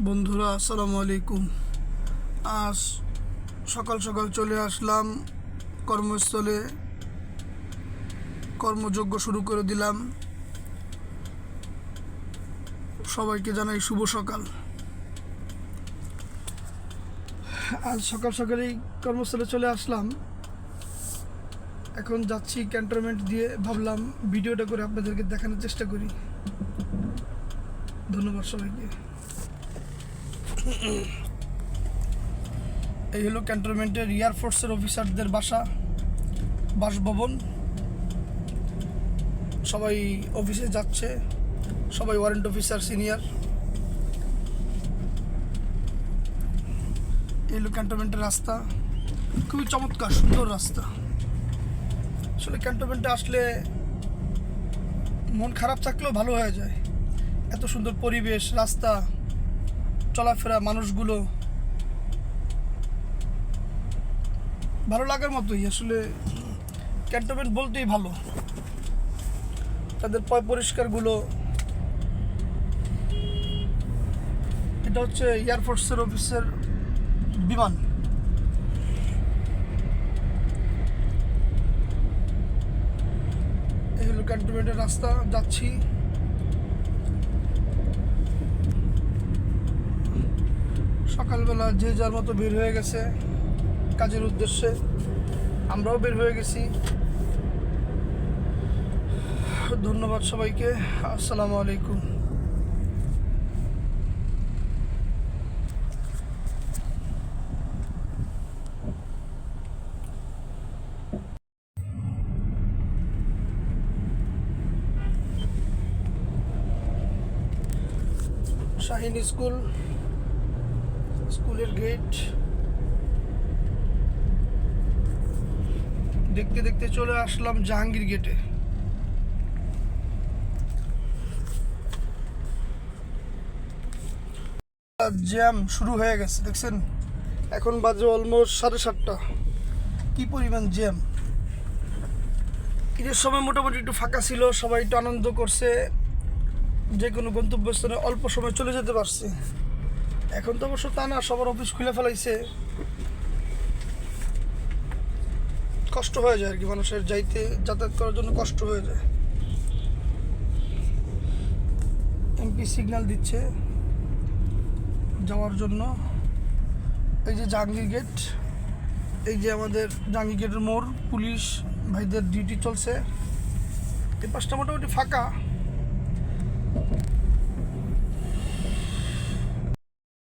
বন্ধুরা আসসালামু আলাইকুম। আজ সকাল সকাল চলে আসলাম কর্মস্থলে, কর্মযজ্ঞ শুরু করে দিলাম। সবাইকে জানাই শুভ সকাল। আজ সকাল সকালেই কর্মস্থলে চলে আসলাম, এখন যাচ্ছি ক্যান্টনমেন্ট দিয়ে। ভাবলাম ভিডিওটা করে আপনাদেরকে দেখানোর চেষ্টা করি। ধন্যবাদ সবাইকে। এই হলো ক্যান্টনমেন্টের এয়ারফোর্সের অফিসারদের বাসভবন। সবাই অফিসে যাচ্ছে, সবাই ওয়ারেন্ট অফিসার সিনিয়র। এই হলো ক্যান্টনমেন্টের রাস্তা, খুবই চমৎকার সুন্দর রাস্তা। আসলে ক্যান্টনমেন্টে আসলে মন খারাপ থাকলেও ভালো হয়ে যায়। এত সুন্দর পরিবেশ, রাস্তা, চলাফেরা, মানুষগুলো ভালো লাগার মতোই। আসলে ক্যান্টনমেন্ট বলতেই ভালো। তাদের পয় পরিষ্কারগুলো, এটা হচ্ছে এয়ারফোর্সের অফিসের বিমান। এই হলো ক্যান্টনমেন্টের রাস্তা, যাচ্ছি। সকালবেলা যে যার মতো বের হয়ে গেছে কাজের উদ্দেশ্যে, আমরাও বের হয়ে গেছি। ধন্যবাদ সবাইকে। আসসালামু আলাইকুম। শাহিন স্কুলের গেট দেখতে দেখতে চলে আসলাম জাহাঙ্গীর গেটে। জ্যাম শুরু হয়ে গেছে, দেখছেন? এখন বাজে অলমোস্ট 7:30। কি পরিমাণ জ্যাম! ঈদের সময় মোটামুটি একটু ফাঁকা ছিল, সবাই একটু আনন্দ করছে, যে কোনো গন্তব্যস্থানে অল্প সময় চলে যেতে পারছে। এখন তো অবশ্য তা না, সবার অফিস খুলে ফেলাইছে। কষ্ট হয়ে যায় আর কি, মানুষের যাতায়াত করার জন্য কষ্ট হয়ে যায়। এমপি সিগন্যাল দিচ্ছে যাওয়ার জন্য। এই যে জাহাঙ্গীর গেট, এই যে আমাদের জাহাঙ্গীর গেটের মোড়, পুলিশ ভাইদের ডিউটি চলছে। এই পাশটা মোটামুটি ফাঁকা।